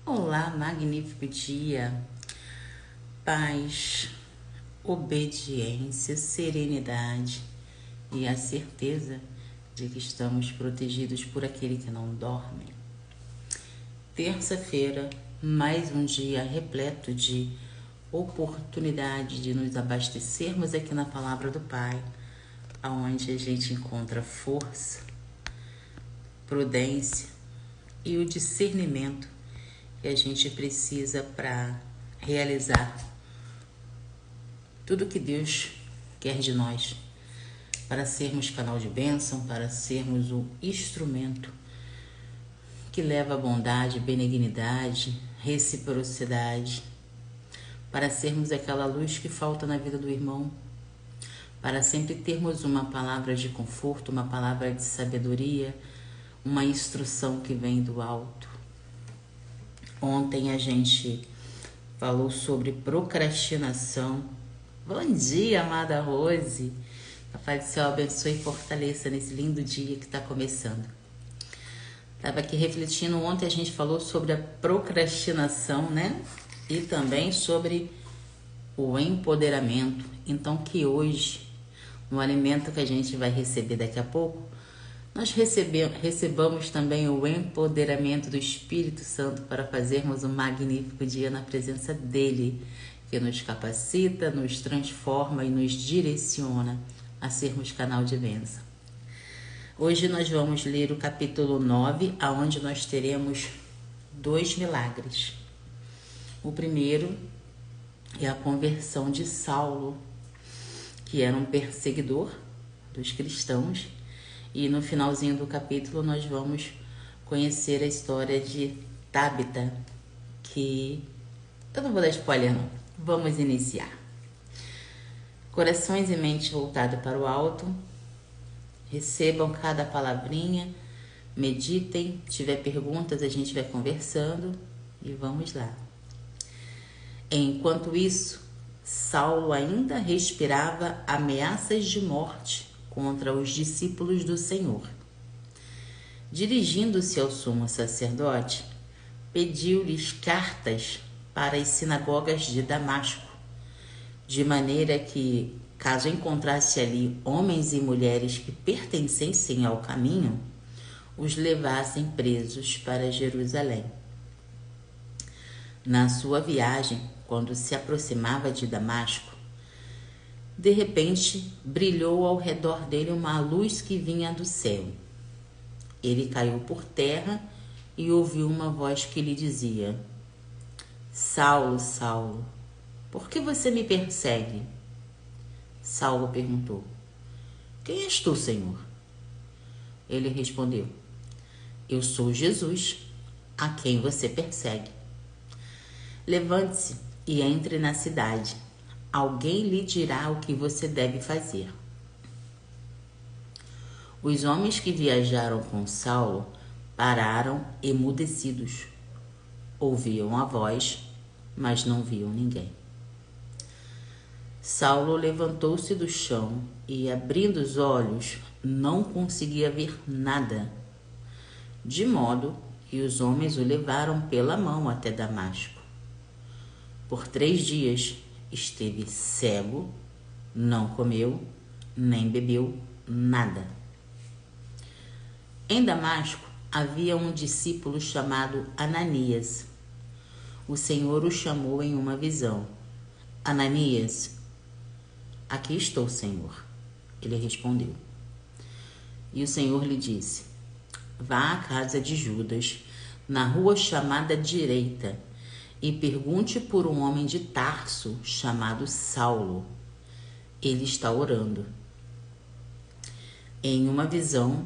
Olá, magnífico dia, paz, obediência, serenidade e a certeza de que estamos protegidos por aquele que não dorme. Terça-feira, mais um dia repleto de oportunidade de nos abastecermos aqui na Palavra do Pai, aonde a gente encontra força, prudência e o discernimento que a gente precisa para realizar tudo que Deus quer de nós, para sermos canal de bênção, para sermos o instrumento que leva bondade, benignidade, reciprocidade, para sermos aquela luz que falta na vida do irmão, para sempre termos uma palavra de conforto, uma palavra de sabedoria, uma instrução que vem do alto. Ontem a gente falou sobre procrastinação. Bom dia, amada Rose. A paz do Céu abençoe e fortaleça nesse lindo dia que está começando. Estava aqui refletindo, ontem a gente falou sobre a procrastinação, né? E também sobre o empoderamento. Então que hoje, no alimento que a gente vai receber daqui a pouco, nós recebamos também o empoderamento do Espírito Santo para fazermos um magnífico dia na presença dele, que nos capacita, nos transforma e nos direciona a sermos canal de bênção. Hoje nós vamos ler o capítulo 9, aonde nós teremos 2 milagres. O primeiro é a conversão de Saulo, que era um perseguidor dos cristãos. E no finalzinho do capítulo nós vamos conhecer a história de Tábita, que eu não vou dar spoiler não. Vamos iniciar. Corações e mente voltado para o alto. Recebam cada palavrinha, meditem. Se tiver perguntas a gente vai conversando e vamos lá. Enquanto isso, Saulo ainda respirava ameaças de morte contra os discípulos do Senhor. Dirigindo-se ao sumo sacerdote, pediu-lhes cartas para as sinagogas de Damasco, de maneira que, caso encontrasse ali homens e mulheres que pertencessem ao caminho, os levassem presos para Jerusalém. Na sua viagem, quando se aproximava de Damasco, de repente, brilhou ao redor dele uma luz que vinha do céu. Ele caiu por terra e ouviu uma voz que lhe dizia: Saulo, Saulo, por que você me persegue? Saulo perguntou: Quem és tu, Senhor? Ele respondeu: Eu sou Jesus, a quem você persegue. Levante-se e entre na cidade. Alguém lhe dirá o que você deve fazer. Os homens que viajaram com Saulo pararam emudecidos. Ouviam a voz, mas não viam ninguém. Saulo levantou-se do chão e, abrindo os olhos, não conseguia ver nada, de modo que os homens o levaram pela mão até Damasco. Por 3 dias esteve cego, não comeu, nem bebeu nada. Em Damasco havia um discípulo chamado Ananias. O Senhor o chamou em uma visão. Ananias, aqui estou, Senhor. Ele respondeu. E o Senhor lhe disse: Vá à casa de Judas, na rua chamada Direita, e pergunte por um homem de Tarso chamado Saulo. Ele está orando. Em uma visão,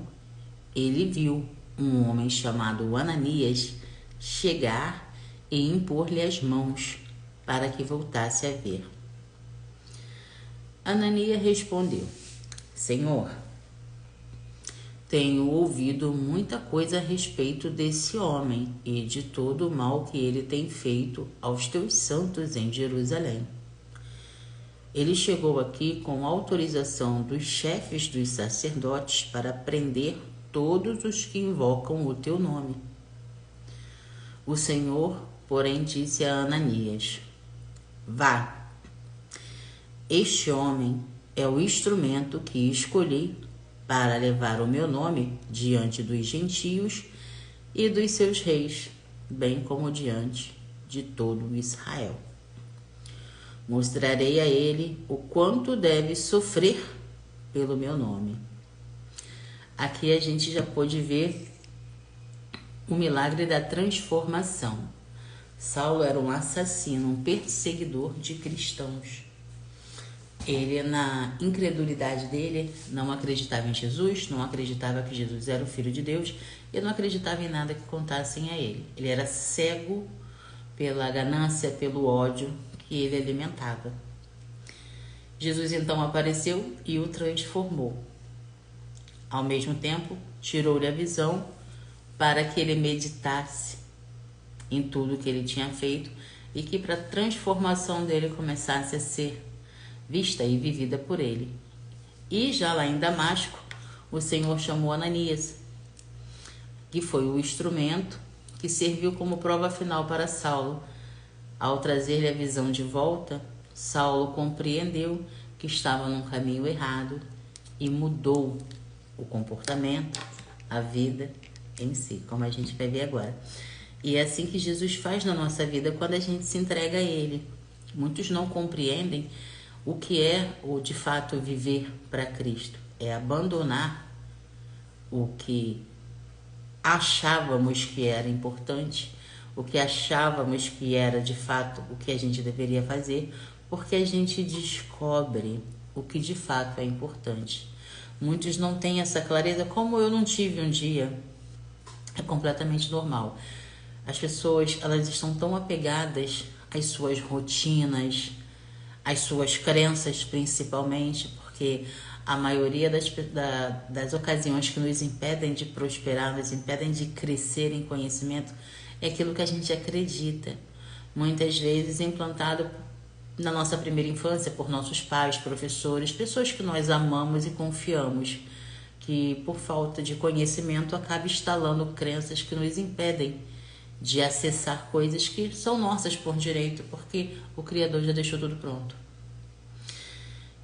ele viu um homem chamado Ananias chegar e impor-lhe as mãos para que voltasse a ver. Ananias respondeu: Senhor, tenho ouvido muita coisa a respeito desse homem e de todo o mal que ele tem feito aos teus santos em Jerusalém. Ele chegou aqui com autorização dos chefes dos sacerdotes para prender todos os que invocam o teu nome. O Senhor, porém, disse a Ananias: Vá, este homem é o instrumento que escolhi para levar o meu nome diante dos gentios e dos seus reis, bem como diante de todo Israel. Mostrarei a ele o quanto deve sofrer pelo meu nome. Aqui a gente já pôde ver o milagre da transformação. Saulo era um assassino, um perseguidor de cristãos. Ele, na incredulidade dele, não acreditava em Jesus, não acreditava que Jesus era o Filho de Deus, e não acreditava em nada que contassem a ele. Ele era cego pela ganância, pelo ódio que ele alimentava. Jesus então apareceu e o transformou. Ao mesmo tempo, tirou-lhe a visão para que ele meditasse em tudo que ele tinha feito e que para a transformação dele começasse a ser vista e vivida por ele. E já lá em Damasco, o Senhor chamou Ananias, que foi o instrumento que serviu como prova final para Saulo. Ao trazer-lhe a visão de volta, Saulo compreendeu que estava num caminho errado e mudou o comportamento, a vida em si, como a gente vai ver agora. E é assim que Jesus faz na nossa vida quando a gente se entrega a Ele. Muitos não compreendem o que é, ou de fato, viver para Cristo. É abandonar o que achávamos que era importante, o que achávamos que era, de fato, o que a gente deveria fazer, porque a gente descobre o que de fato é importante. Muitos não têm essa clareza, como eu não tive um dia. É completamente normal. As pessoas, elas estão tão apegadas às suas rotinas, às suas crenças principalmente, porque a maioria das ocasiões que nos impedem de prosperar, nos impedem de crescer em conhecimento, é aquilo que a gente acredita. Muitas vezes implantado na nossa primeira infância por nossos pais, professores, pessoas que nós amamos e confiamos, que por falta de conhecimento acaba instalando crenças que nos impedem de acessar coisas que são nossas por direito, porque o Criador já deixou tudo pronto.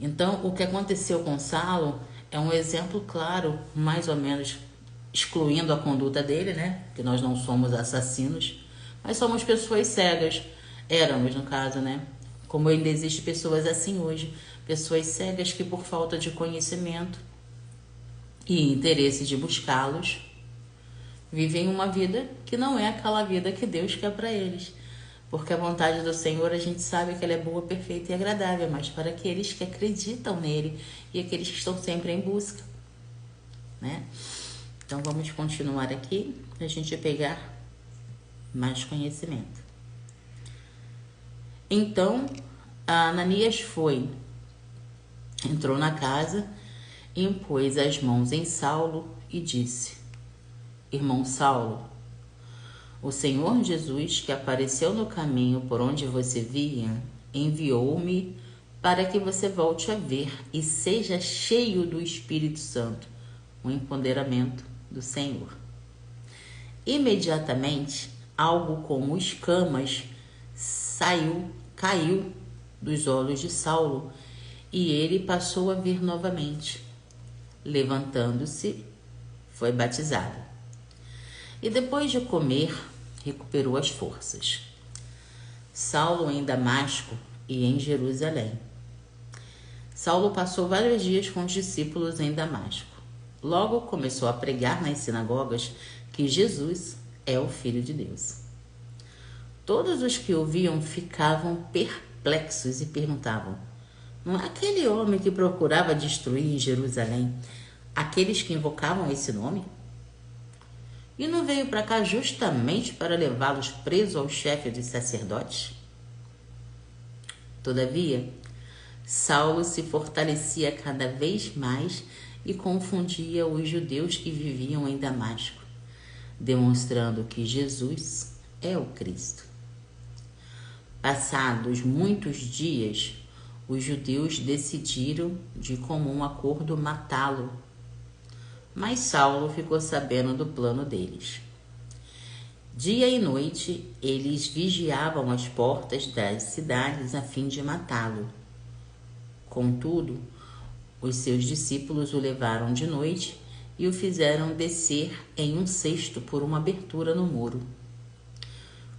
Então, o que aconteceu com Saulo é um exemplo claro, mais ou menos excluindo a conduta dele, né? Que nós não somos assassinos, mas somos pessoas cegas. Éramos, no caso, né? Como ainda existem pessoas assim hoje, pessoas cegas que por falta de conhecimento e interesse de buscá-los, vivem uma vida que não é aquela vida que Deus quer para eles. Porque a vontade do Senhor, a gente sabe que ela é boa, perfeita e agradável, mas para aqueles que acreditam nele e aqueles que estão sempre em busca, né? Então vamos continuar aqui para a gente pegar mais conhecimento. Então, Ananias entrou na casa, impôs as mãos em Saulo e disse: Irmão Saulo, o Senhor Jesus, que apareceu no caminho por onde você vinha, enviou-me para que você volte a ver e seja cheio do Espírito Santo, o empoderamento do Senhor. Imediatamente, algo como escamas caiu dos olhos de Saulo e ele passou a ver novamente. Levantando-se, foi batizado. E depois de comer, recuperou as forças. Saulo em Damasco e em Jerusalém. Saulo passou vários dias com os discípulos em Damasco. Logo começou a pregar nas sinagogas que Jesus é o Filho de Deus. Todos os que ouviam ficavam perplexos e perguntavam: não é aquele homem que procurava destruir em Jerusalém aqueles que invocavam esse nome? E não veio para cá justamente para levá-los presos ao chefe dos sacerdotes? Todavia, Saulo se fortalecia cada vez mais e confundia os judeus que viviam em Damasco, demonstrando que Jesus é o Cristo. Passados muitos dias, os judeus decidiram de comum acordo matá-lo. Mas Saulo ficou sabendo do plano deles. Dia e noite eles vigiavam as portas das cidades a fim de matá-lo. Contudo, os seus discípulos o levaram de noite e o fizeram descer em um cesto por uma abertura no muro.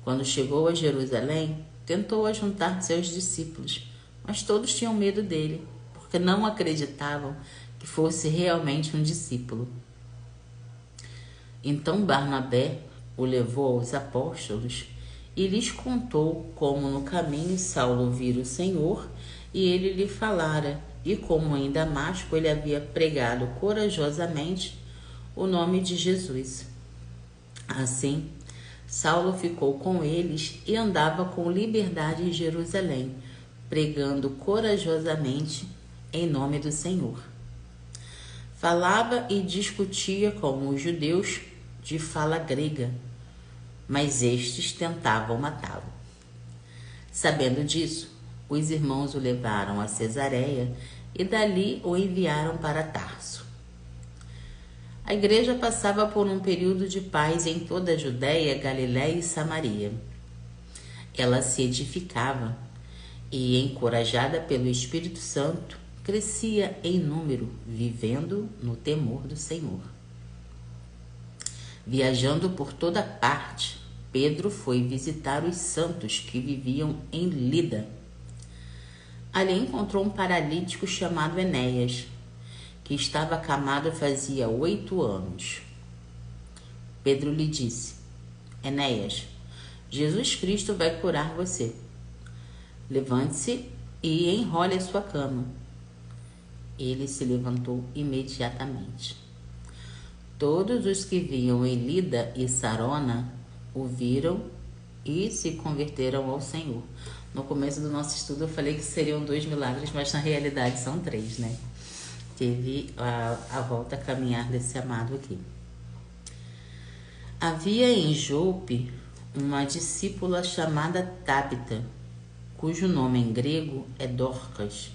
Quando chegou a Jerusalém, tentou ajuntar seus discípulos, mas todos tinham medo dele, porque não acreditavam que fosse realmente um discípulo. Então Barnabé o levou aos apóstolos e lhes contou como no caminho Saulo vira o Senhor e ele lhe falara, e como em Damasco ele havia pregado corajosamente o nome de Jesus. Assim, Saulo ficou com eles e andava com liberdade em Jerusalém, pregando corajosamente em nome do Senhor. Falava e discutia com os judeus de fala grega, mas estes tentavam matá-lo. Sabendo disso, os irmãos o levaram a Cesareia e dali o enviaram para Tarso. A igreja passava por um período de paz em toda a Judéia, Galiléia e Samaria. Ela se edificava e, encorajada pelo Espírito Santo, crescia em número, vivendo no temor do Senhor. Viajando por toda parte, Pedro foi visitar os santos que viviam em Lida. Ali encontrou um paralítico chamado Enéas, que estava acamado fazia 8 anos. Pedro lhe disse: Enéas, Jesus Cristo vai curar você. Levante-se e enrole a sua cama. Ele se levantou imediatamente. Todos os que viam em Lida e Sarona o viram e se converteram ao Senhor. No começo do nosso estudo eu falei que seriam 2 milagres, mas na realidade são 3, né? Teve a volta a caminhar desse amado aqui. Havia em Jope uma discípula chamada Tábita, cujo nome em grego é Dorcas.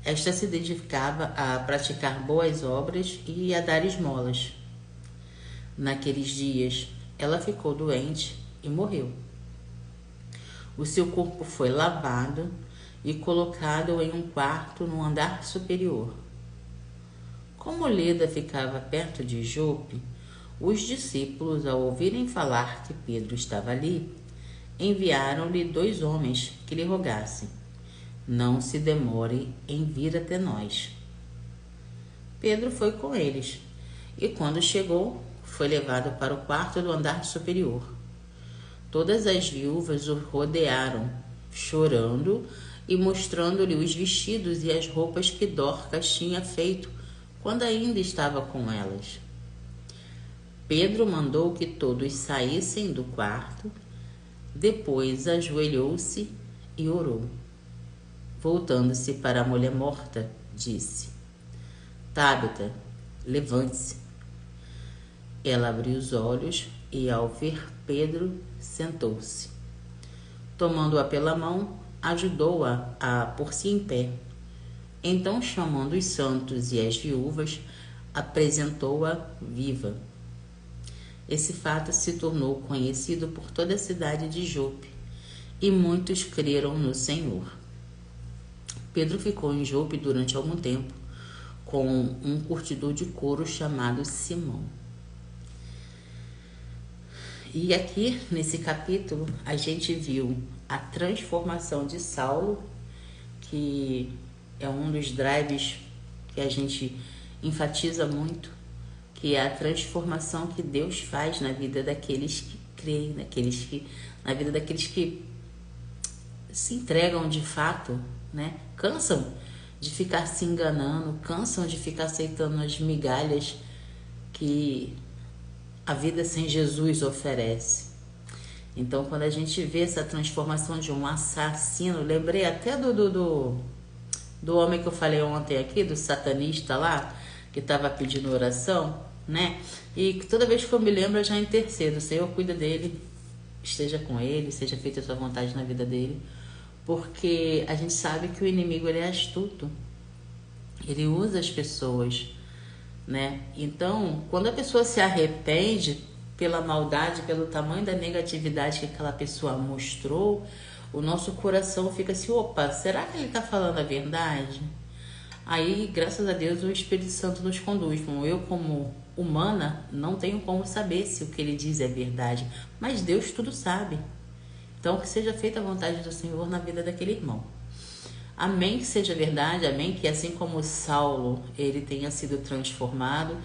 Esta se dedicava a praticar boas obras e a dar esmolas. Naqueles dias, ela ficou doente e morreu. O seu corpo foi lavado e colocado em um quarto no andar superior. Como Lida ficava perto de Jope, os discípulos, ao ouvirem falar que Pedro estava ali, enviaram-lhe 2 homens que lhe rogassem: não se demore em vir até nós. Pedro foi com eles, e quando chegou, foi levado para o quarto do andar superior. Todas as viúvas o rodearam, chorando e mostrando-lhe os vestidos e as roupas que Dorcas tinha feito quando ainda estava com elas. Pedro mandou que todos saíssem do quarto, depois ajoelhou-se e orou. Voltando-se para a mulher morta, disse: Tábita, levante-se. Ela abriu os olhos e, ao ver Pedro, sentou-se. Tomando-a pela mão, ajudou-a a pôr-se em pé. Então, chamando os santos e as viúvas, apresentou-a viva. Esse fato se tornou conhecido por toda a cidade de Jope, e muitos creram no Senhor. Pedro ficou em Jope durante algum tempo, com um curtidor de couro chamado Simão. E aqui, nesse capítulo, a gente viu a transformação de Saulo, que é um dos drives que a gente enfatiza muito, que é a transformação que Deus faz na vida daqueles que creem, na vida daqueles que se entregam de fato, né? Cansam de ficar se enganando, cansam de ficar aceitando as migalhas que a vida sem Jesus oferece. Então, quando a gente vê essa transformação de um assassino, lembrei até do homem que eu falei ontem aqui, do satanista lá, que estava pedindo oração, né? E toda vez que eu me lembro, eu já intercedo. O Senhor cuida dele, esteja com ele, seja feita a sua vontade na vida dele, porque a gente sabe que o inimigo, ele é astuto, ele usa as pessoas, né? Então, quando a pessoa se arrepende, pela maldade, pelo tamanho da negatividade que aquela pessoa mostrou, o nosso coração fica assim, opa, será que ele está falando a verdade? Aí, graças a Deus, o Espírito Santo nos conduz. Eu, como humana, não tenho como saber se o que ele diz é verdade, mas Deus tudo sabe. Então, que seja feita a vontade do Senhor na vida daquele irmão. Amém que seja verdade, amém que assim como Saulo, ele tenha sido transformado,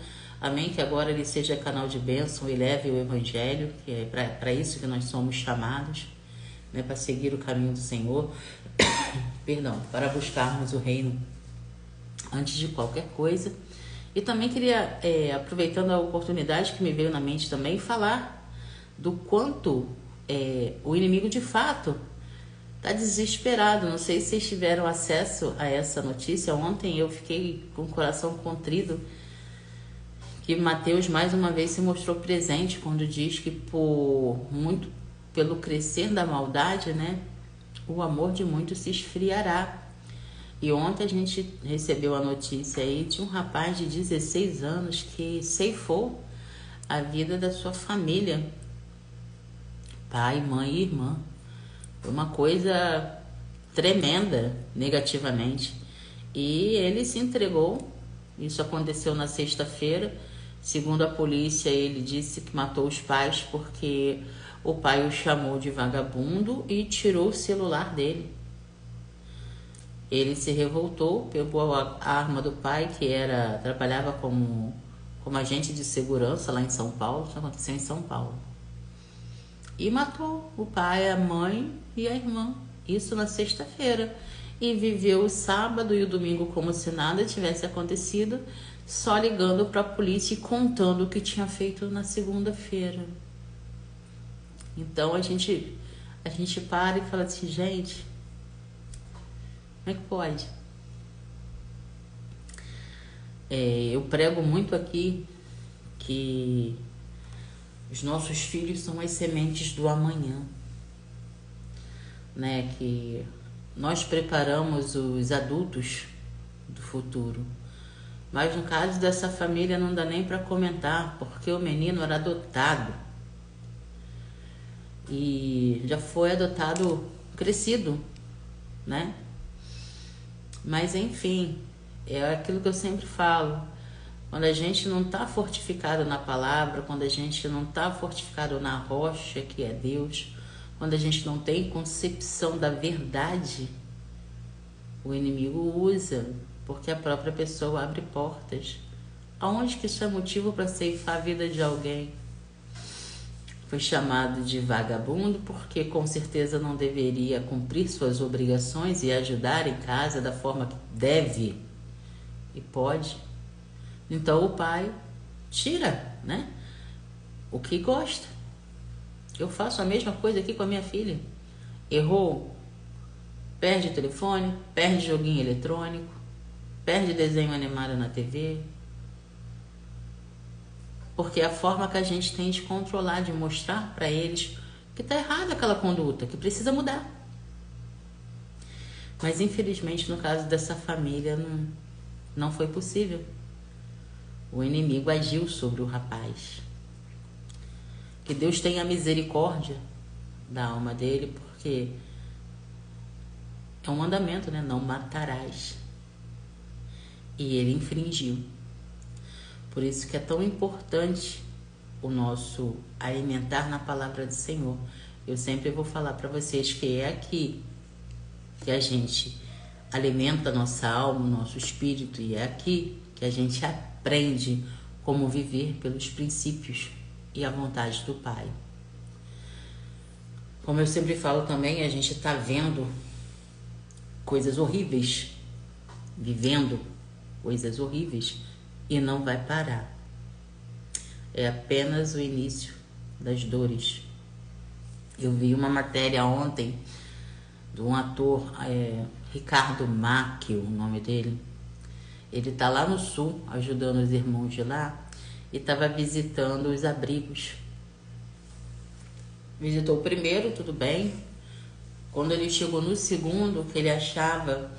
amém que agora ele seja canal de bênção e leve o Evangelho, que é para isso que nós somos chamados, né, para seguir o caminho do Senhor, perdão, para buscarmos o reino antes de qualquer coisa. E também queria, aproveitando a oportunidade que me veio na mente também, falar do quanto o inimigo de fato está desesperado. Não sei se vocês tiveram acesso a essa notícia. Ontem eu fiquei com o coração contrido que Mateus mais uma vez se mostrou presente quando diz que pelo crescer da maldade, né, o amor de muitos se esfriará. E ontem a gente recebeu a notícia aí de um rapaz de 16 anos que ceifou a vida da sua família, pai, mãe e irmã. Foi uma coisa tremenda, negativamente. E ele se entregou. Isso aconteceu na sexta-feira. Segundo a polícia, ele disse que matou os pais porque o pai o chamou de vagabundo e tirou o celular dele. Ele se revoltou, pegou a arma do pai, que trabalhava como agente de segurança lá em São Paulo, isso aconteceu em São Paulo, e matou o pai, a mãe e a irmã, isso na sexta-feira, e viveu o sábado e o domingo como se nada tivesse acontecido, só ligando para a polícia e contando o que tinha feito na segunda-feira. Então a gente para e fala assim, gente, como é que pode? Eu prego muito aqui que os nossos filhos são as sementes do amanhã, né? Que nós preparamos os adultos do futuro. Mas no caso dessa família não dá nem para comentar, porque o menino era adotado. E já foi adotado crescido, né? Mas enfim, é aquilo que eu sempre falo. Quando a gente não está fortificado na palavra, quando a gente não está fortificado na rocha que é Deus, quando a gente não tem concepção da verdade, o inimigo usa, porque a própria pessoa abre portas. Aonde que isso é motivo para ceifar a vida de alguém? Foi chamado de vagabundo porque com certeza não deveria cumprir suas obrigações e ajudar em casa da forma que deve e pode. Então o pai tira, né, o que gosta. Eu faço a mesma coisa aqui com a minha filha. Errou, perde o telefone, perde joguinho eletrônico, perde desenho animado na TV. Porque é a forma que a gente tem de controlar, de mostrar para eles que está errada aquela conduta, que precisa mudar. Mas infelizmente no caso dessa família não foi possível. O inimigo agiu sobre o rapaz. Que Deus tenha misericórdia da alma dele, porque é um mandamento, né? Não matarás. E ele infringiu. Por isso que é tão importante o nosso alimentar na palavra do Senhor. Eu sempre vou falar para vocês que é aqui que a gente alimenta a nossa alma, o nosso espírito, e é aqui que a gente aprende como viver pelos princípios e a vontade do Pai. Como eu sempre falo também, a gente está vendo coisas horríveis, vivendo coisas horríveis, e não vai parar. É apenas o início das dores. Eu vi uma matéria ontem de um ator, Ricardo Macchio, o nome dele. Ele está lá no sul, ajudando os irmãos de lá, e estava visitando os abrigos. Visitou o primeiro, tudo bem. Quando ele chegou no segundo, que ele achava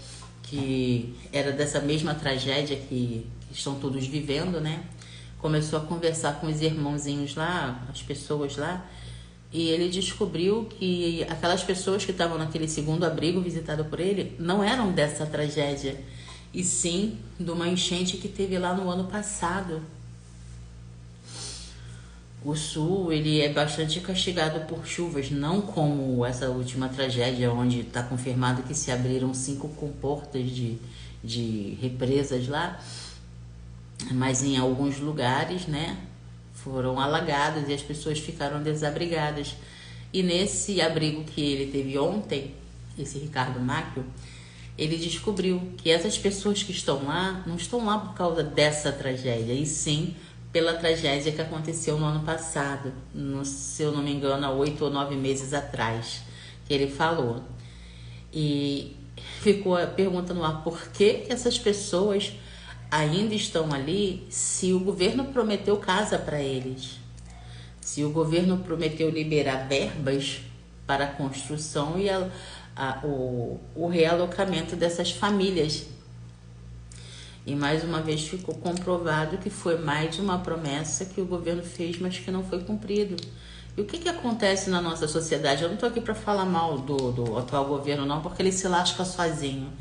que era dessa mesma tragédia que estão todos vivendo, né? começou a conversar com os irmãozinhos lá, as pessoas lá, e ele descobriu que aquelas pessoas que estavam naquele segundo abrigo visitado por ele não eram dessa tragédia, e sim de uma enchente que teve lá no ano passado. O sul, ele é bastante castigado por chuvas, não como essa última tragédia, onde está confirmado que se abriram 5 comportas de represas lá, mas em alguns lugares, né, foram alagados e as pessoas ficaram desabrigadas. E nesse abrigo que ele teve ontem, esse Ricardo Macchio, ele descobriu que essas pessoas que estão lá, não estão lá por causa dessa tragédia, e sim pela tragédia que aconteceu no ano passado, se eu não me engano, há 8 ou 9 meses atrás, que ele falou. E ficou a pergunta no ar, por que essas pessoas ainda estão ali se o governo prometeu casa para eles? Se o governo prometeu liberar verbas para a construção e o realocamento dessas famílias. E mais uma vez ficou comprovado que foi mais uma promessa que o governo fez, mas que não foi cumprido. E o que acontece na nossa sociedade? Eu não estou aqui para falar mal do atual governo, não, porque ele se lasca sozinho,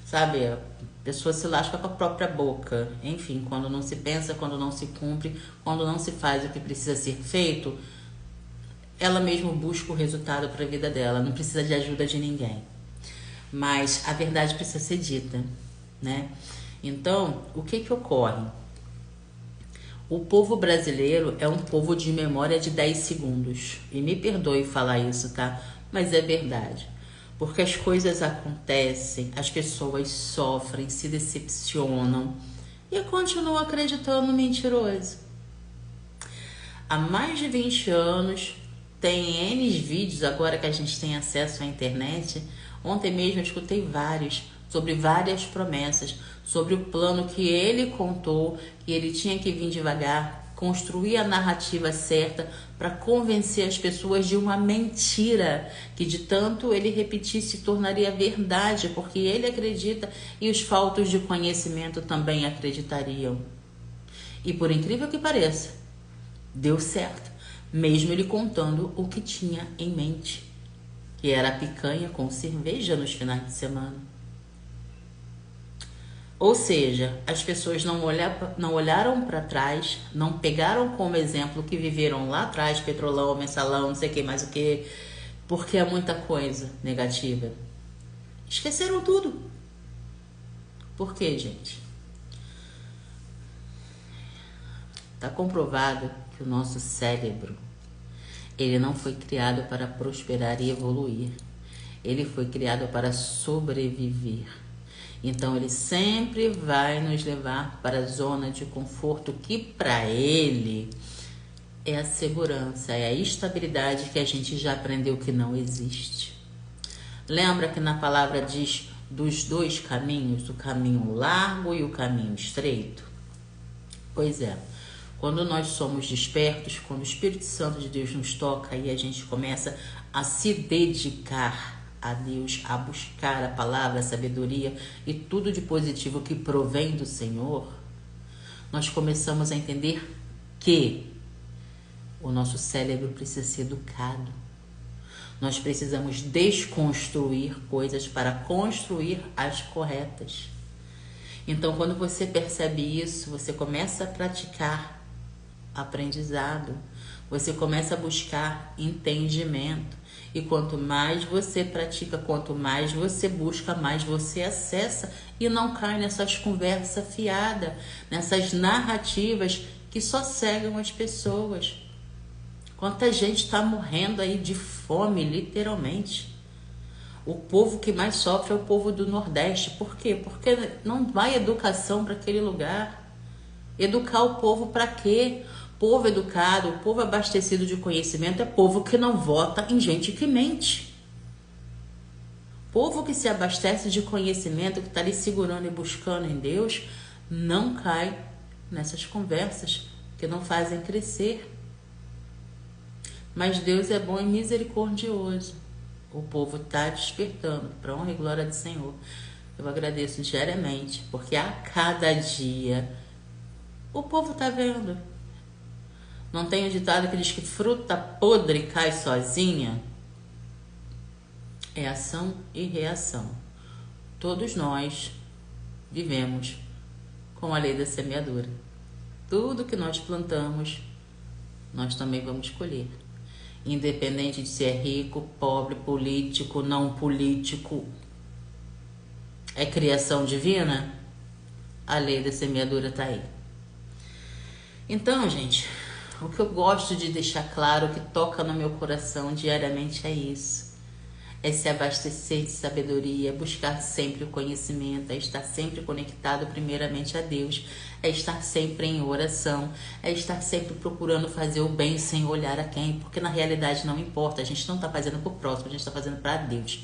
sabe? A pessoa se lasca com a própria boca. Enfim, quando não se pensa, quando não se cumpre, quando não se faz o que precisa ser feito, ela mesma busca o resultado para a vida dela, não precisa de ajuda de ninguém. Mas a verdade precisa ser dita, né? Então, o que ocorre? O povo brasileiro é um povo de memória de 10 segundos. E me perdoe falar isso, tá? Mas é verdade. Porque as coisas acontecem, as pessoas sofrem, se decepcionam e continuam acreditando no mentiroso. Há mais de 20 anos, tem N vídeos agora que a gente tem acesso à internet. Ontem mesmo eu escutei vários sobre várias promessas, sobre o plano que ele contou, que ele tinha que vir devagar, construir a narrativa certa para convencer as pessoas de uma mentira, que de tanto ele repetir se tornaria verdade, porque ele acredita e os faltos de conhecimento também acreditariam. E por incrível que pareça, deu certo, mesmo ele contando o que tinha em mente, que era a picanha com cerveja nos finais de semana. Ou seja, as pessoas não olharam para trás, não pegaram como exemplo o que viveram lá atrás, petrolão, mensalão, não sei o que mais o que, porque é muita coisa negativa. Esqueceram tudo. Por quê, gente? Está comprovado que o nosso cérebro, ele não foi criado para prosperar e evoluir. Ele foi criado para sobreviver. Então, ele sempre vai nos levar para a zona de conforto que, para ele, é a segurança, é a estabilidade que a gente já aprendeu que não existe. Lembra que na palavra diz dos 2 caminhos, o caminho largo e o caminho estreito? Pois é, quando nós somos despertos, quando o Espírito Santo de Deus nos toca e a gente começa a se dedicar a Deus, a buscar a palavra, a sabedoria e tudo de positivo que provém do Senhor, nós começamos a entender que o nosso cérebro precisa ser educado. Nós precisamos desconstruir coisas para construir as corretas. Então, quando você percebe isso, você começa a praticar aprendizado, você começa a buscar entendimento. E quanto mais você pratica, quanto mais você busca, mais você acessa e não cai nessas conversas fiadas, nessas narrativas que só cegam as pessoas. Quanta gente está morrendo aí de fome, literalmente. O povo que mais sofre é o povo do Nordeste. Por quê? Porque não vai educação para aquele lugar. Educar o povo para quê? Povo educado, povo abastecido de conhecimento é povo que não vota em gente que mente. Povo que se abastece de conhecimento, que está ali segurando e buscando em Deus, não cai nessas conversas que não fazem crescer. Mas Deus é bom e misericordioso. O povo está despertando para honra e glória do Senhor. Eu agradeço diariamente, porque a cada dia o povo está vendo. Não tem o ditado que diz que fruta podre cai sozinha? É ação e reação. Todos nós vivemos com a lei da semeadura. Tudo que nós plantamos, nós também vamos colher. Independente de ser rico, pobre, político, não político. É criação divina? A lei da semeadura está aí. Então, gente, o que eu gosto de deixar claro, que toca no meu coração diariamente é isso. É se abastecer de sabedoria, é buscar sempre o conhecimento, é estar sempre conectado primeiramente a Deus, é estar sempre em oração, é estar sempre procurando fazer o bem sem olhar a quem, porque na realidade não importa, a gente não está fazendo para o próximo, a gente está fazendo para Deus.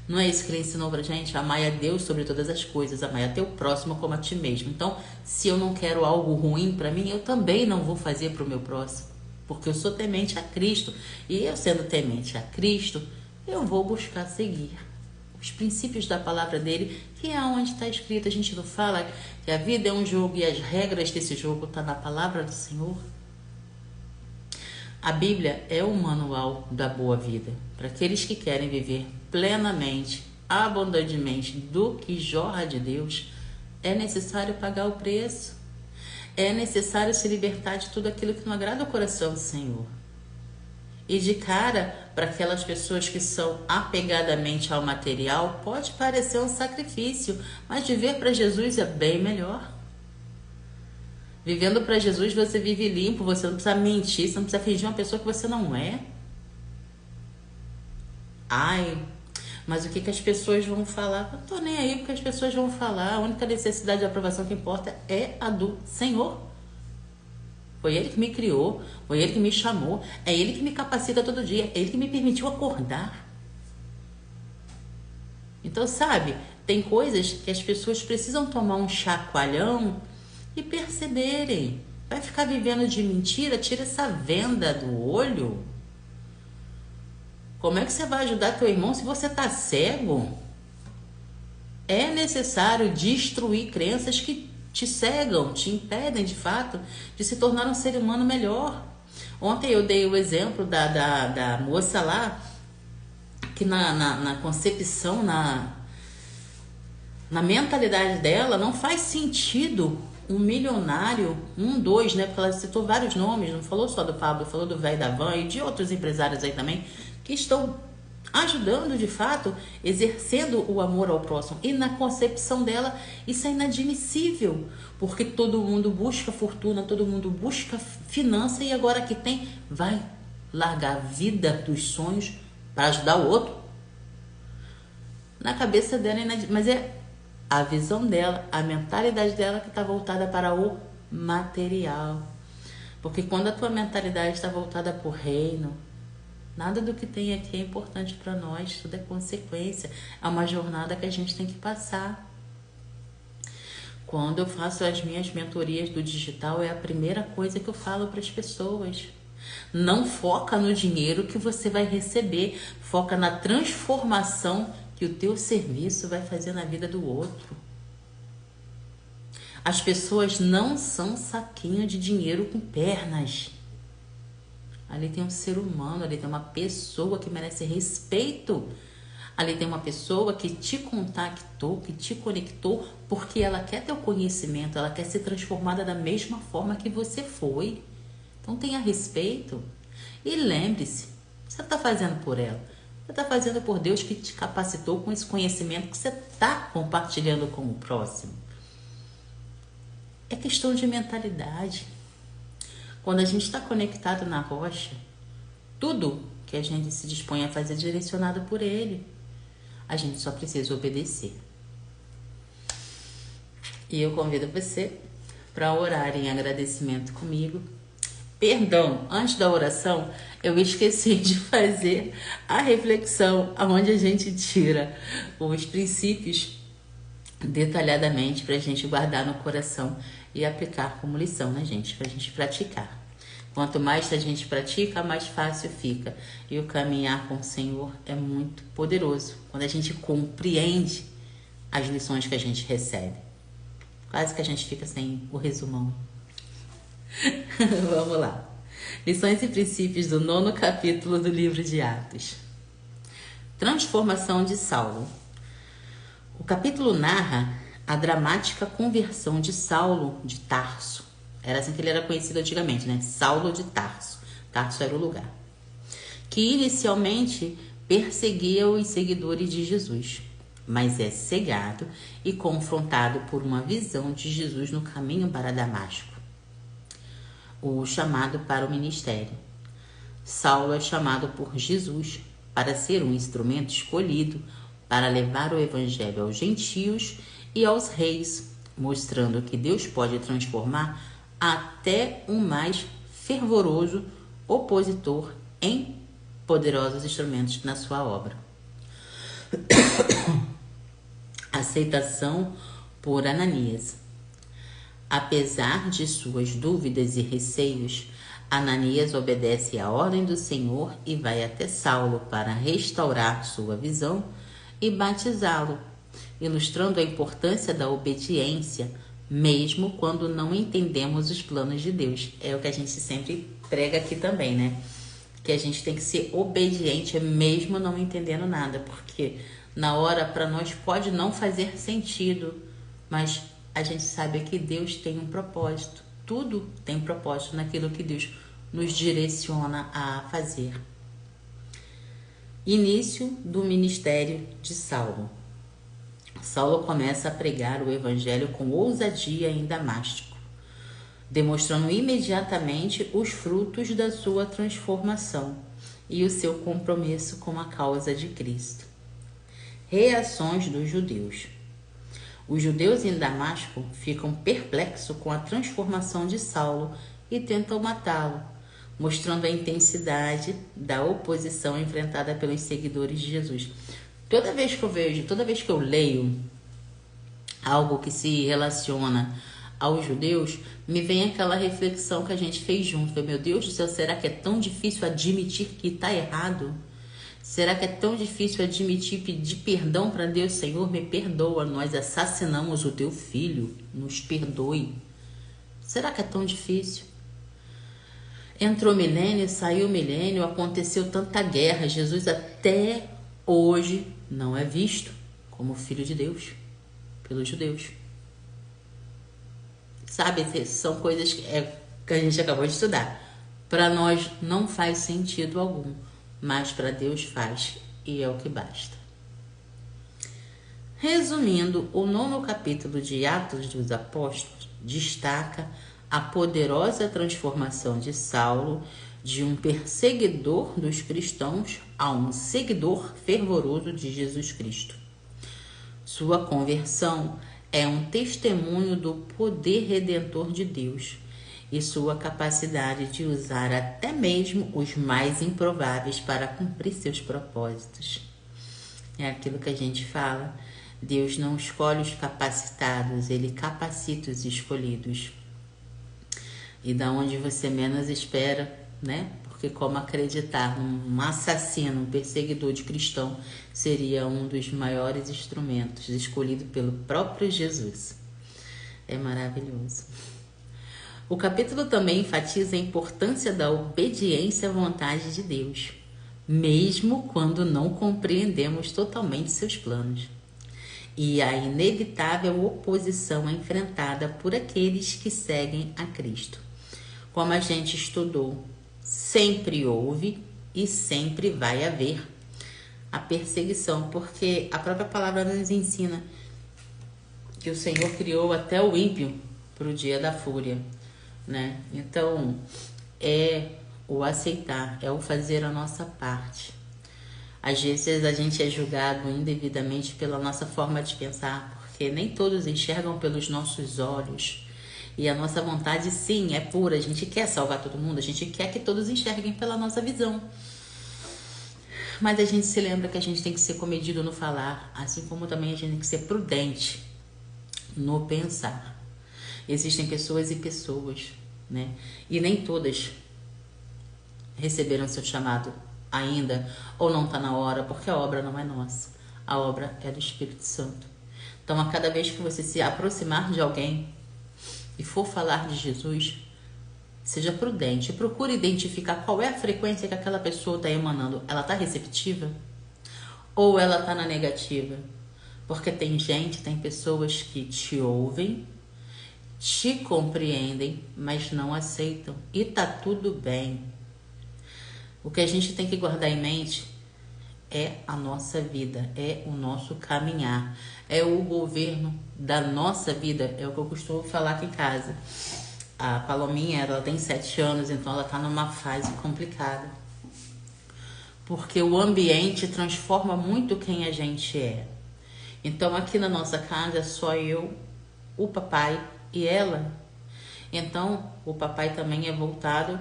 Não é isso que ele ensinou pra gente? Amai a Deus sobre todas as coisas, amai a teu próximo como a ti mesmo. Então, se eu não quero algo ruim para mim, eu também não vou fazer para o meu próximo, porque eu sou temente a Cristo, e eu sendo temente a Cristo, eu vou buscar seguir os princípios da palavra dele, que é onde está escrito. A gente não fala que a vida é um jogo e as regras desse jogo estão na palavra do Senhor? A Bíblia é o manual da boa vida para aqueles que querem viver plenamente, abundantemente do que jorra de Deus. É necessário pagar o preço. É necessário se libertar de tudo aquilo que não agrada o coração do Senhor. E de cara, para aquelas pessoas que são apegadamente ao material, pode parecer um sacrifício, mas viver para Jesus é bem melhor. Vivendo para Jesus, você vive limpo, você não precisa mentir, você não precisa fingir uma pessoa que você não é. Ai, mas o que as pessoas vão falar? Eu não tô nem aí porque as pessoas vão falar. A única necessidade de aprovação que importa é a do Senhor. Foi Ele que me criou, foi Ele que me chamou, é Ele que me capacita todo dia, é Ele que me permitiu acordar. Então, sabe, tem coisas que as pessoas precisam tomar um chacoalhão e perceberem. Vai ficar vivendo de mentira? Tira essa venda do olho. Como é que você vai ajudar teu irmão se você está cego? É necessário destruir crenças que te cegam, te impedem de fato de se tornar um ser humano melhor. Ontem eu dei o exemplo da moça lá, que na concepção, na mentalidade dela, não faz sentido um milionário, dois, né? Porque ela citou vários nomes, não falou só do Pablo, falou do velho da van e de outros empresários aí também, que estão ajudando de fato, exercendo o amor ao próximo. E na concepção dela, isso é inadmissível, porque todo mundo busca fortuna, todo mundo busca finança, e agora que tem, vai largar a vida dos sonhos para ajudar o outro. Na cabeça dela, mas é a visão dela, a mentalidade dela que está voltada para o material. Porque quando a tua mentalidade está voltada para o reino, nada do que tem aqui é importante para nós, tudo é consequência. É uma jornada que a gente tem que passar. Quando eu faço as minhas mentorias do digital, é a primeira coisa que eu falo para as pessoas. Não foca no dinheiro que você vai receber, foca na transformação que o teu serviço vai fazer na vida do outro. As pessoas não são saquinho de dinheiro com pernas. Ali tem um ser humano, ali tem uma pessoa que merece respeito. Ali tem uma pessoa que te contactou, que te conectou, porque ela quer teu conhecimento, ela quer ser transformada da mesma forma que você foi. Então tenha respeito. E lembre-se, você está fazendo por ela. Você está fazendo por Deus, que te capacitou com esse conhecimento que você está compartilhando com o próximo. É questão de mentalidade. Quando a gente está conectado na rocha, tudo que a gente se dispõe a fazer é direcionado por Ele. A gente só precisa obedecer. E eu convido você para orar em agradecimento comigo. Perdão, antes da oração, eu esqueci de fazer a reflexão, onde a gente tira os princípios detalhadamente para a gente guardar no coração e aplicar como lição, né, gente? Para a gente praticar. Quanto mais a gente pratica, mais fácil fica. E o caminhar com o Senhor é muito poderoso quando a gente compreende as lições que a gente recebe. Quase que a gente fica sem o resumão. Vamos lá. Lições e princípios do 9º capítulo do livro de Atos. Transformação de Saulo. O capítulo narra a dramática conversão de Saulo de Tarso. Era assim que ele era conhecido antigamente, né? Saulo de Tarso. Tarso era o lugar. Que inicialmente perseguia os seguidores de Jesus, mas é cegado e confrontado por uma visão de Jesus no caminho para Damasco, o chamado para o ministério. Saulo é chamado por Jesus para ser um instrumento escolhido para levar o evangelho aos gentios e aos reis, mostrando que Deus pode transformar até um mais fervoroso opositor em poderosos instrumentos na sua obra. Aceitação por Ananias. Apesar de suas dúvidas e receios, Ananias obedece à ordem do Senhor e vai até Saulo para restaurar sua visão e batizá-lo, ilustrando a importância da obediência, mesmo quando não entendemos os planos de Deus. É o que a gente sempre prega aqui também, né? Que a gente tem que ser obediente, mesmo não entendendo nada, porque na hora para nós pode não fazer sentido, mas a gente sabe que Deus tem um propósito. Tudo tem propósito naquilo que Deus nos direciona a fazer. Início do ministério de Saulo. Saulo começa a pregar o evangelho com ousadia em Damasco, demonstrando imediatamente os frutos da sua transformação e o seu compromisso com a causa de Cristo. Reações dos judeus. Os judeus em Damasco ficam perplexos com a transformação de Saulo e tentam matá-lo, mostrando a intensidade da oposição enfrentada pelos seguidores de Jesus. Toda vez que eu leio algo que se relaciona aos judeus, me vem aquela reflexão que a gente fez junto. Meu Deus do céu, será que é tão difícil admitir que está errado? Será que é tão difícil admitir, pedir perdão para Deus? Senhor, me perdoa, nós assassinamos o teu filho, nos perdoe. Será que é tão difícil? Entrou milênio, saiu milênio, aconteceu tanta guerra. Jesus até hoje não é visto como filho de Deus pelos judeus. Sabe, são coisas que a gente acabou de estudar. Para nós não faz sentido algum, mas para Deus faz, e é o que basta. Resumindo, o 9º capítulo de Atos dos Apóstolos destaca a poderosa transformação de Saulo de um perseguidor dos cristãos a um seguidor fervoroso de Jesus Cristo. Sua conversão é um testemunho do poder redentor de Deus e sua capacidade de usar até mesmo os mais improváveis para cumprir seus propósitos. É aquilo que a gente fala, Deus não escolhe os capacitados, Ele capacita os escolhidos. E da onde você menos espera, né? Porque como acreditar num assassino, um perseguidor de cristão, seria um dos maiores instrumentos escolhido pelo próprio Jesus. É maravilhoso. O capítulo também enfatiza a importância da obediência à vontade de Deus, mesmo quando não compreendemos totalmente seus planos, e a inevitável oposição enfrentada por aqueles que seguem a Cristo. Como a gente estudou, sempre houve e sempre vai haver a perseguição, porque a própria palavra nos ensina que o Senhor criou até o ímpio para o dia da fúria, né? Então, é o aceitar, é o fazer a nossa parte. Às vezes a gente é julgado indevidamente pela nossa forma de pensar, porque nem todos enxergam pelos nossos olhos. E a nossa vontade, sim, é pura. A gente quer salvar todo mundo, a gente quer que todos enxerguem pela nossa visão. Mas a gente se lembra que a gente tem que ser comedido no falar, assim como também a gente tem que ser prudente no pensar. Existem pessoas e pessoas, né? E nem todas receberam seu chamado ainda, ou não está na hora, porque a obra não é nossa. A obra é do Espírito Santo. Então, a cada vez que você se aproximar de alguém e for falar de Jesus, Seja prudente, procure identificar qual é a frequência que aquela pessoa está emanando. Ela está receptiva? Ou ela está na negativa? Porque tem pessoas que te ouvem, te compreendem, mas não aceitam. E tá tudo bem. O que a gente tem que guardar em mente é a nossa vida, é o nosso caminhar, é o governo da nossa vida. É o que eu costumo falar aqui em casa. A Palominha, ela tem 7 anos, então ela tá numa fase complicada. Porque o ambiente transforma muito quem a gente é. Então aqui na nossa casa é só eu, o papai e ela. Então o papai também é voltado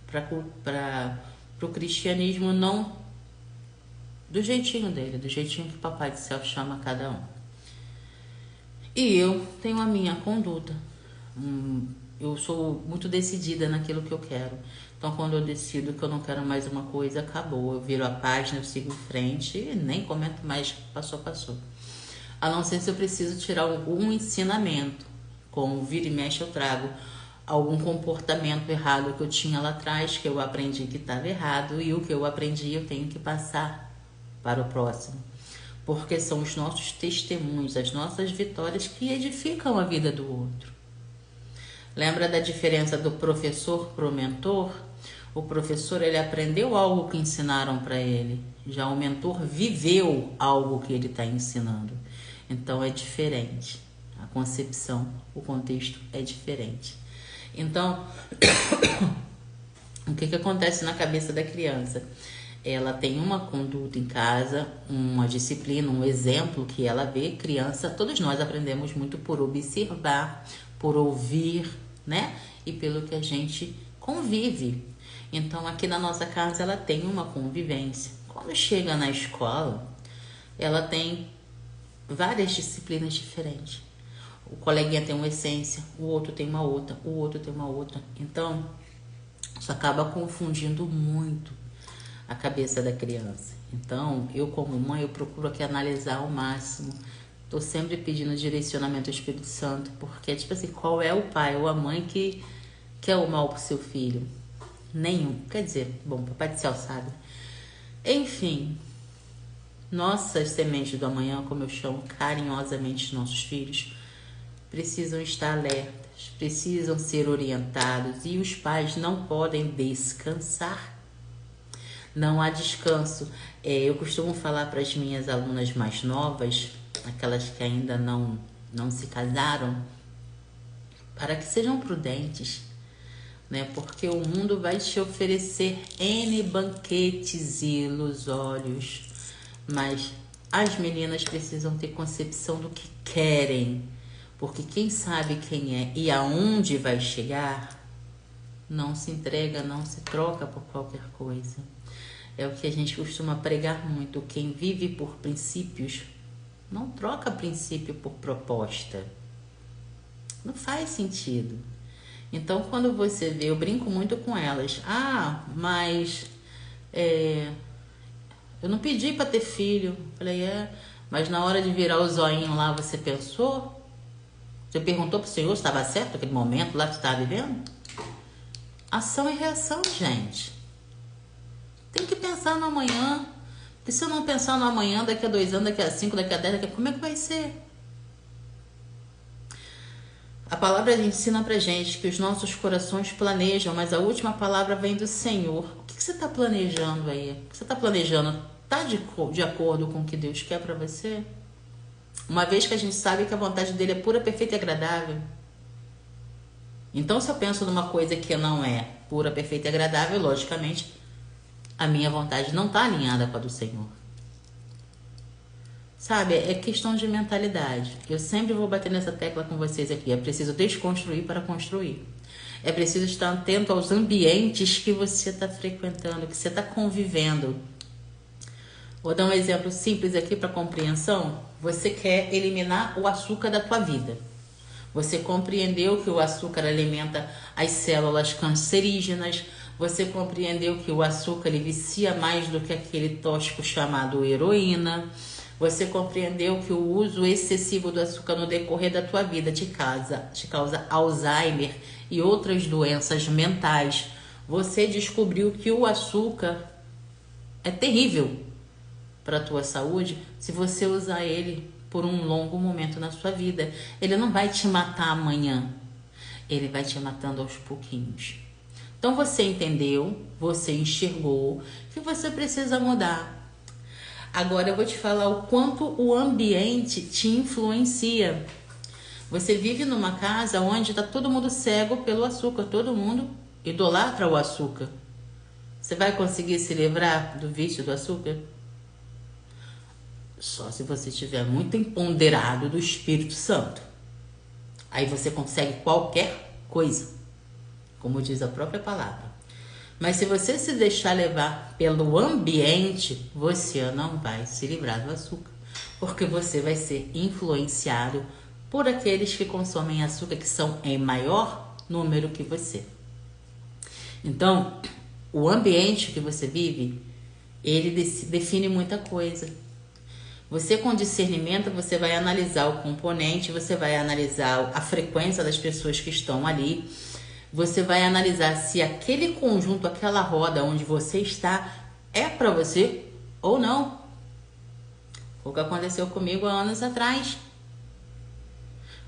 para o cristianismo, não do jeitinho dele, do jeitinho que o Papai do Céu chama cada um. E eu tenho a minha conduta. Eu sou muito decidida naquilo que eu quero. Então quando eu decido que eu não quero mais uma coisa, acabou. Eu viro a página, eu sigo em frente e nem comento mais, passou. A não ser se eu preciso tirar algum ensinamento. Como vira e mexe eu trago algum comportamento errado que eu tinha lá atrás, que eu aprendi que estava errado, e o que eu aprendi eu tenho que passar para o próximo. Porque são os nossos testemunhos, as nossas vitórias que edificam a vida do outro. Lembra da diferença do professor para o mentor? O professor, ele aprendeu algo que ensinaram para ele. Já o mentor viveu algo que ele está ensinando. Então é diferente. A concepção, o contexto é diferente. Então, o que acontece na cabeça da criança? Ela tem uma conduta em casa, uma disciplina, um exemplo que ela vê. Criança, todos nós aprendemos muito por observar, por ouvir, né? E pelo que a gente convive. Então, aqui na nossa casa, ela tem uma convivência. Quando chega na escola, ela tem várias disciplinas diferentes. O coleguinha tem uma essência, o outro tem uma outra, o outro tem uma outra. Então, isso acaba confundindo muito a cabeça da criança. Então, eu como mãe, eu procuro aqui analisar ao máximo. Tô sempre pedindo direcionamento ao Espírito Santo, porque, tipo assim, qual é o pai ou a mãe que quer o mal pro seu filho? Nenhum. Quer dizer, bom, Papai do Céu sabe. Enfim, nossas sementes do amanhã, como eu chamo carinhosamente os nossos filhos, precisam estar alertas, precisam ser orientados, e os pais não podem descansar. Não há descanso. Eu costumo falar para as minhas alunas mais novas, aquelas que ainda não se casaram, para que sejam prudentes, né? Porque o mundo vai te oferecer N banquetes ilusórios, mas as meninas precisam ter concepção do que querem, porque quem sabe quem é e aonde vai chegar, não se entrega, não se troca por qualquer coisa. É o que a gente costuma pregar muito. Quem vive por princípios não troca princípio por proposta. Não faz sentido. Então, quando você vê, eu brinco muito com elas. Mas eu não pedi para ter filho. Falei, mas na hora de virar o zoinho lá, você pensou? Você perguntou pro Senhor se estava certo aquele momento lá que você estava vivendo? Ação e reação, gente. Tem que pensar no amanhã. Porque se eu não pensar no amanhã, daqui a 2 anos, daqui a 5, daqui a 10, como é que vai ser? A palavra ensina pra gente que os nossos corações planejam, mas a última palavra vem do Senhor. O que você está planejando aí? O que você está planejando? Está de acordo com o que Deus quer para você? Uma vez que a gente sabe que a vontade dele é pura, perfeita e agradável. Então, se eu penso numa coisa que não é pura, perfeita e agradável, logicamente, a minha vontade não está alinhada com a do Senhor. Sabe, é questão de mentalidade. Eu sempre vou bater nessa tecla com vocês aqui. É preciso desconstruir para construir. É preciso estar atento aos ambientes que você está frequentando, que você está convivendo. Vou dar um exemplo simples aqui para compreensão. Você quer eliminar o açúcar da tua vida. Você compreendeu que o açúcar alimenta as células cancerígenas. Você compreendeu que o açúcar ele vicia mais do que aquele tóxico chamado heroína. Você compreendeu que o uso excessivo do açúcar no decorrer da tua vida te causa Alzheimer e outras doenças mentais. Você descobriu que o açúcar é terrível para a tua saúde se você usar ele por um longo momento na sua vida. Ele não vai te matar amanhã, ele vai te matando aos pouquinhos. Então você entendeu, você enxergou que você precisa mudar. Agora eu vou te falar o quanto o ambiente te influencia. Você vive numa casa onde está todo mundo cego pelo açúcar, todo mundo idolatra o açúcar. Você vai conseguir se livrar do vício do açúcar? Só se você estiver muito empoderado do Espírito Santo. Aí você consegue qualquer coisa, como diz a própria palavra. Mas se você se deixar levar pelo ambiente, você não vai se livrar do açúcar, porque você vai ser influenciado por aqueles que consomem açúcar, que são em maior número que você. Então, o ambiente que você vive, ele define muita coisa. Você, com discernimento, você vai analisar o componente, você vai analisar a frequência das pessoas que estão ali, você vai analisar se aquele conjunto, aquela roda onde você está, é para você ou não. Foi o que aconteceu comigo há anos atrás.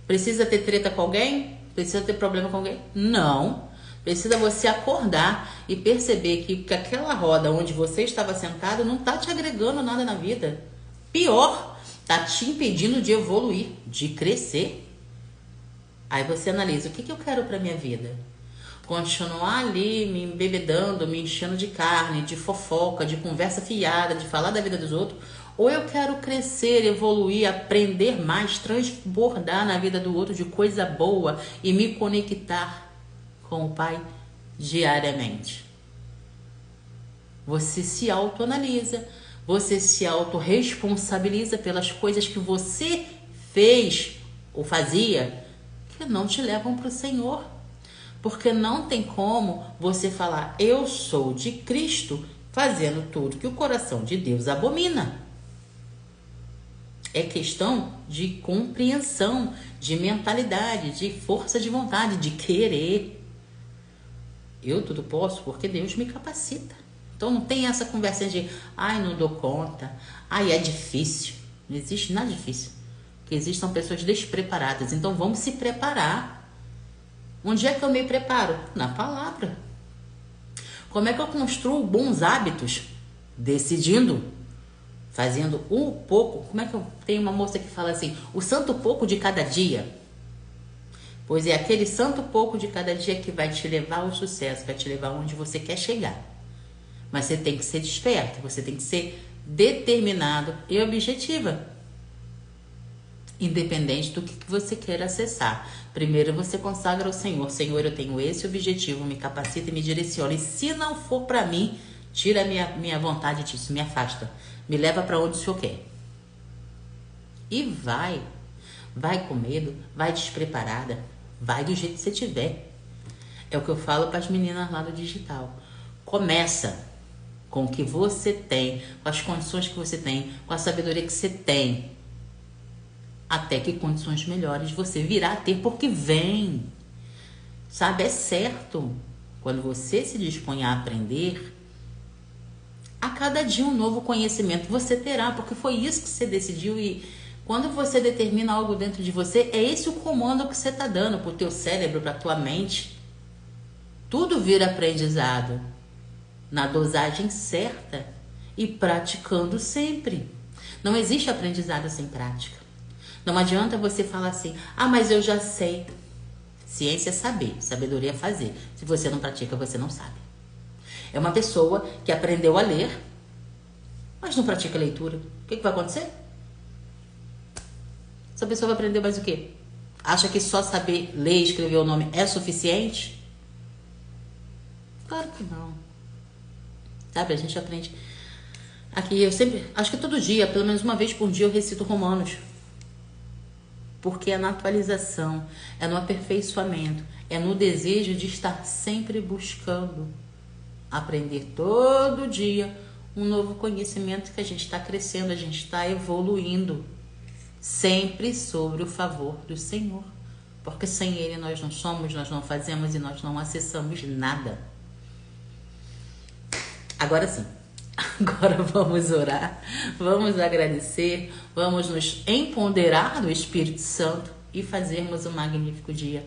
Precisa ter treta com alguém? Precisa ter problema com alguém? Não. Precisa você acordar e perceber que aquela roda onde você estava sentado não está te agregando nada na vida. Pior, está te impedindo de evoluir, de crescer. Aí você analisa, o que eu quero para minha vida? Continuar ali me embebedando, me enchendo de carne, de fofoca, de conversa fiada, de falar da vida dos outros? Ou eu quero crescer, evoluir, aprender mais, transbordar na vida do outro de coisa boa e me conectar com o Pai diariamente? Você se autoanalisa, você se autorresponsabiliza pelas coisas que você fez ou fazia que não te levam para o Senhor. Porque não tem como você falar, eu sou de Cristo, fazendo tudo que o coração de Deus abomina. É questão de compreensão, de mentalidade, de força de vontade, de querer. Eu tudo posso porque Deus me capacita. Então não tem essa conversa de, ai, não dou conta, ai, é difícil. Não existe nada difícil. O que existem são pessoas despreparadas. Então vamos se preparar. Onde é que eu me preparo? Na palavra. Como é que eu construo bons hábitos? Decidindo. Fazendo um pouco. Como é que eu tenho uma moça que fala assim, o santo pouco de cada dia? Pois é aquele santo pouco de cada dia que vai te levar ao sucesso, vai te levar onde você quer chegar. Mas você tem que ser desperto, você tem que ser determinado e objetiva. Independente do que você queira acessar. Primeiro você consagra ao Senhor. Senhor, eu tenho esse objetivo, me capacita e me direciona. E se não for para mim, tira a minha vontade disso, me afasta. Me leva para onde o Senhor quer. E vai. Vai com medo, vai despreparada, vai do jeito que você tiver. É o que eu falo para as meninas lá do digital. Começa com o que você tem, com as condições que você tem, com a sabedoria que você tem. Até que condições melhores você virá a ter, porque vem. Sabe, é certo. Quando você se dispõe a aprender, a cada dia um novo conhecimento você terá, porque foi isso que você decidiu. E quando você determina algo dentro de você, é esse o comando que você está dando para o teu cérebro, para a tua mente. Tudo vira aprendizado na dosagem certa e praticando sempre. Não existe aprendizado sem prática. Não adianta você falar assim, ah, mas eu já sei. Ciência é saber, sabedoria é fazer. Se você não pratica, você não sabe. É uma pessoa que aprendeu a ler, mas não pratica leitura. O que vai acontecer? Essa pessoa vai aprender mais o quê? Acha que só saber ler e escrever o nome é suficiente? Claro que não. Sabe, a gente aprende. Aqui eu sempre, acho que todo dia, pelo menos uma vez por dia, eu recito Romanos. Porque é na atualização, é no aperfeiçoamento, é no desejo de estar sempre buscando aprender todo dia um novo conhecimento que a gente está crescendo, a gente está evoluindo, sempre sobre o favor do Senhor, porque sem Ele nós não somos, nós não fazemos e nós não acessamos nada. Agora sim, agora vamos orar, vamos agradecer, vamos nos empoderar do Espírito Santo e fazermos um magnífico dia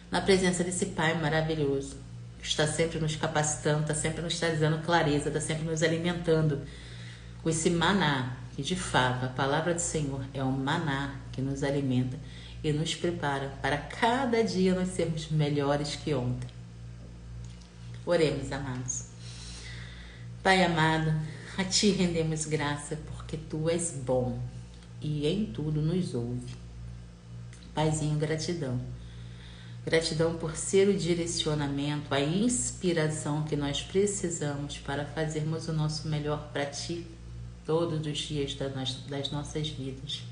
na presença desse Pai maravilhoso, que está sempre nos capacitando, está sempre nos trazendo clareza, está sempre nos alimentando com esse maná, que de fato a palavra do Senhor é um maná que nos alimenta e nos prepara para cada dia nós sermos melhores que ontem. Oremos, amados. Pai amado, a Ti rendemos graça porque Tu és bom e em tudo nos ouve. Paizinho, gratidão. Gratidão por ser o direcionamento, a inspiração que nós precisamos para fazermos o nosso melhor para Ti todos os dias das nossas vidas.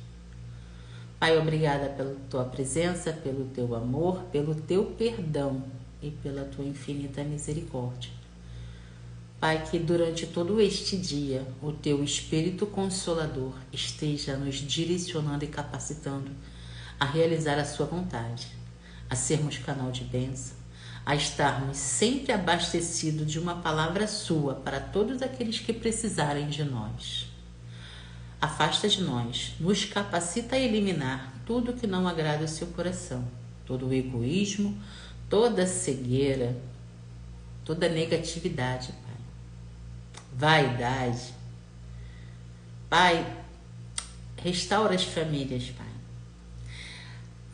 Pai, obrigada pela Tua presença, pelo Teu amor, pelo Teu perdão e pela Tua infinita misericórdia. Pai, que durante todo este dia o Teu Espírito Consolador esteja nos direcionando e capacitando a realizar a Sua vontade, a sermos canal de bênção, a estarmos sempre abastecidos de uma palavra Sua para todos aqueles que precisarem de nós. Afasta de nós, nos capacita a eliminar tudo que não agrada o Seu coração, todo o egoísmo, toda cegueira, toda negatividade, Pai. Vaidade. Pai, restaura as famílias, Pai.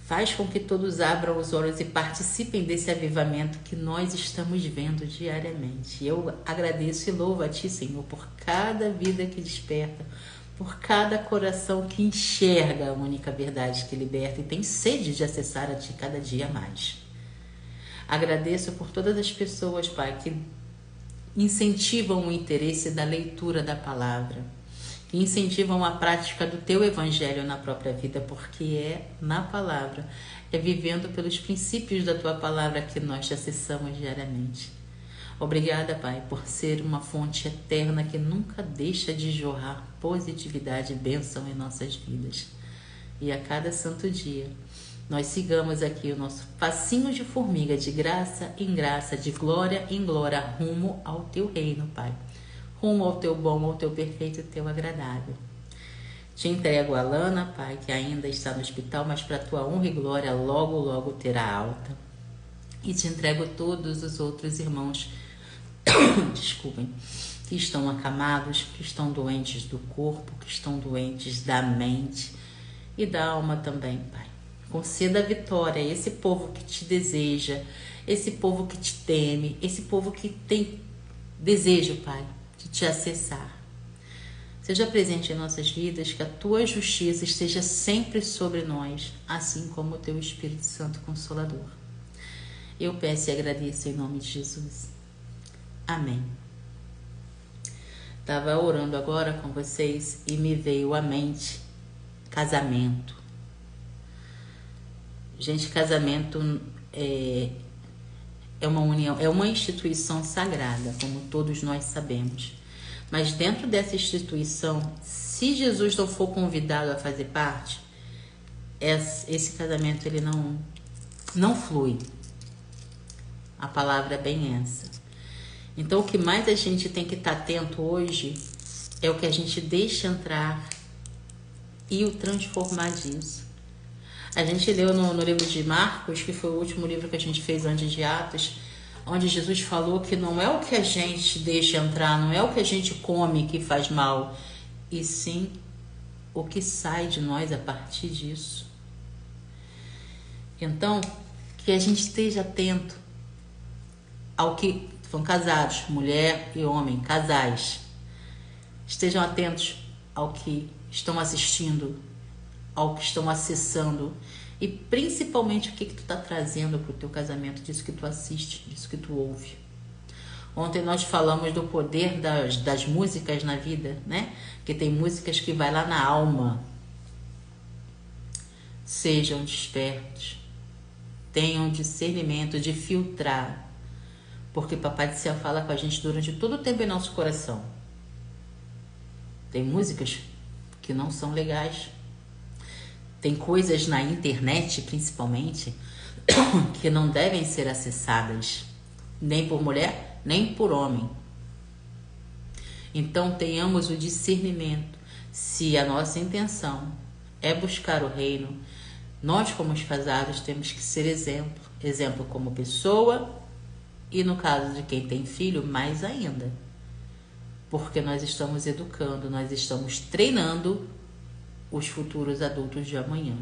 Faz com que todos abram os olhos e participem desse avivamento que nós estamos vendo diariamente. Eu agradeço e louvo a Ti, Senhor, por cada vida que desperta, por cada coração que enxerga a única verdade que liberta e tem sede de acessar a Ti cada dia mais. Agradeço por todas as pessoas, Pai, que incentivam o interesse da leitura da palavra, que incentivam a prática do Teu Evangelho na própria vida, porque é na palavra, é vivendo pelos princípios da Tua palavra que nós te acessamos diariamente. Obrigada, Pai, por ser uma fonte eterna que nunca deixa de jorrar positividade e bênção em nossas vidas. E a cada santo dia, nós sigamos aqui o nosso passinho de formiga, de graça em graça, de glória em glória, rumo ao Teu reino, Pai. Rumo ao Teu bom, ao Teu perfeito e Teu agradável. Te entrego a Lana, Pai, que ainda está no hospital, mas para Tua honra e glória logo, logo terá alta. E te entrego todos os outros irmãos, desculpem, que estão acamados, que estão doentes do corpo, que estão doentes da mente e da alma também, Pai. Conceda a vitória a esse povo que Te deseja, esse povo que Te teme, esse povo que tem desejo, Pai, de Te acessar. Seja presente em nossas vidas, que a Tua justiça esteja sempre sobre nós, assim como o Teu Espírito Santo Consolador. Eu peço e agradeço em nome de Jesus. Amém. Estava orando agora com vocês e me veio à mente casamento. Gente, casamento é uma união, é uma instituição sagrada, como todos nós sabemos. Mas dentro dessa instituição, se Jesus não for convidado a fazer parte, esse casamento ele não flui. A palavra é bem essa. Então, o que mais a gente tem que estar atento hoje é o que a gente deixa entrar e o transformar disso. A gente leu no livro de Marcos, que foi o último livro que a gente fez antes de Atos, onde Jesus falou que não é o que a gente deixa entrar, não é o que a gente come que faz mal, e sim o que sai de nós a partir disso. Então, que a gente esteja atento ao que são casados, mulher e homem, casais. Estejam atentos ao que estão assistindo, ao que estão acessando e principalmente o que tu está trazendo para o teu casamento, disso que tu assiste, disso que tu ouve. Ontem nós falamos do poder das músicas na vida, né? Que tem músicas que vai lá na alma. Sejam despertos, tenham discernimento de filtrar, porque Papai do Céu fala com a gente durante todo o tempo em nosso coração. Tem músicas que não são legais. Tem coisas na internet, principalmente, que não devem ser acessadas nem por mulher, nem por homem. Então tenhamos o discernimento. Se a nossa intenção é buscar o reino, nós como os casados temos que ser exemplo. Exemplo como pessoa e no caso de quem tem filho, mais ainda. Porque nós estamos educando, nós estamos treinando os futuros adultos de amanhã.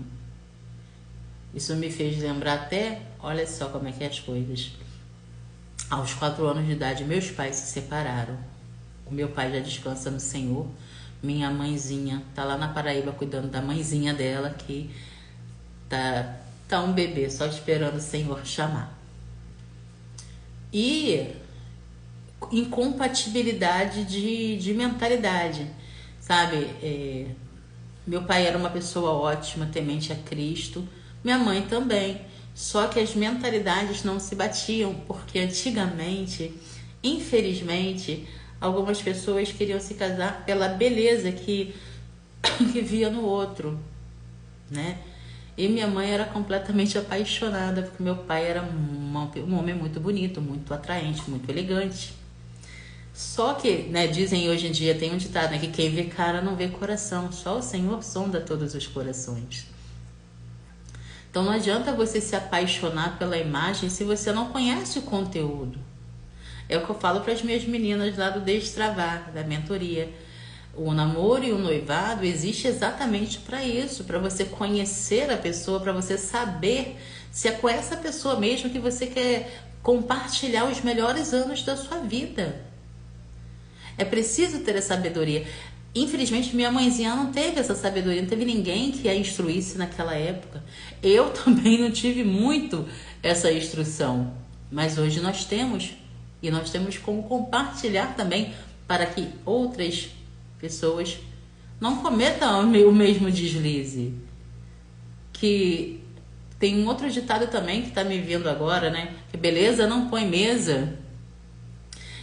Isso me fez lembrar até, olha só como é que é as coisas. Aos 4 anos de idade, meus pais se separaram. O meu pai já descansa no Senhor. Minha mãezinha tá lá na Paraíba cuidando da mãezinha dela, que tá um bebê só esperando o Senhor chamar. E incompatibilidade de mentalidade, sabe? Meu pai era uma pessoa ótima, temente a Cristo. Minha mãe também. Só que as mentalidades não se batiam, porque antigamente, infelizmente, algumas pessoas queriam se casar pela beleza que via no outro, né? E minha mãe era completamente apaixonada, porque meu pai era um homem muito bonito, muito atraente, muito elegante. Só que, né, dizem hoje em dia, tem um ditado, né, que quem vê cara não vê coração, só o Senhor sonda todos os corações. Então não adianta você se apaixonar pela imagem se você não conhece o conteúdo. É o que eu falo para as minhas meninas lá do Destravar, da mentoria. O namoro e o noivado existe exatamente para isso, para você conhecer a pessoa, para você saber se é com essa pessoa mesmo que você quer compartilhar os melhores anos da sua vida. É preciso ter a sabedoria. Infelizmente, minha mãezinha não teve essa sabedoria, não teve ninguém que a instruísse naquela época. Eu também não tive muito essa instrução, mas hoje nós temos, e nós temos como compartilhar também para que outras pessoas não cometam o mesmo deslize. Que tem um outro ditado também que está me vindo agora, né? Que beleza não põe mesa.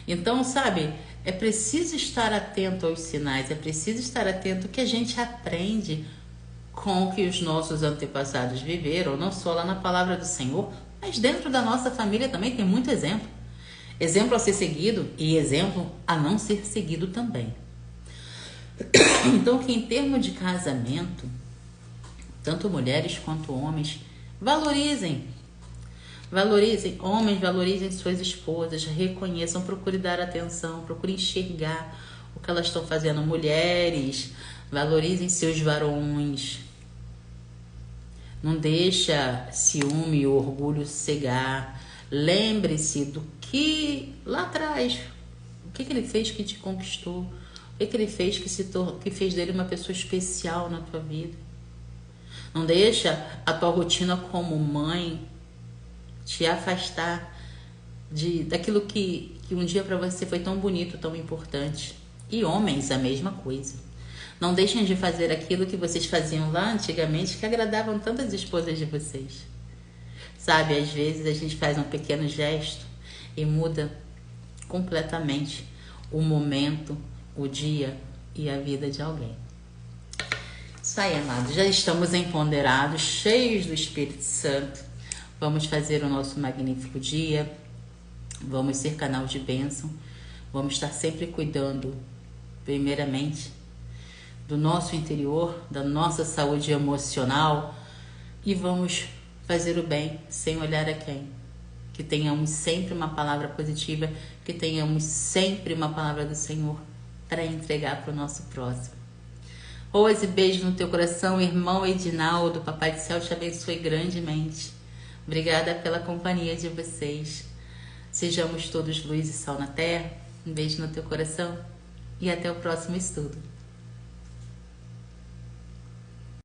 Então, sabe, é preciso estar atento aos sinais, é preciso estar atento ao que a gente aprende com o que os nossos antepassados viveram, não só lá na palavra do Senhor, mas dentro da nossa família também tem muito exemplo. Exemplo a ser seguido e exemplo a não ser seguido também. Então, que em termos de casamento, tanto mulheres quanto homens, valorizem. Valorizem, homens, valorizem suas esposas, reconheçam, procure dar atenção, procure enxergar o que elas estão fazendo. Mulheres, valorizem seus varões. Não deixa ciúme e orgulho cegar. Lembre-se do que lá atrás, o que ele fez que te conquistou, o que ele fez que fez dele uma pessoa especial na tua vida. Não deixa a tua rotina como mãe te afastar daquilo que um dia para você foi tão bonito, tão importante. E homens, a mesma coisa. Não deixem de fazer aquilo que vocês faziam lá antigamente, que agradavam tantas esposas de vocês. Sabe, às vezes a gente faz um pequeno gesto e muda completamente o momento, o dia e a vida de alguém. Isso aí, amados. Já estamos empoderados, cheios do Espírito Santo. Vamos fazer o nosso magnífico dia. Vamos ser canal de bênção. Vamos estar sempre cuidando, primeiramente, do nosso interior, da nossa saúde emocional. E vamos fazer o bem sem olhar a quem. Que tenhamos sempre uma palavra positiva, que tenhamos sempre uma palavra do Senhor para entregar para o nosso próximo. Rose, beijo no teu coração, irmão Edinaldo. Papai do Céu te abençoe grandemente. Obrigada pela companhia de vocês. Sejamos todos luz e sal na terra. Um beijo no teu coração e até o próximo estudo.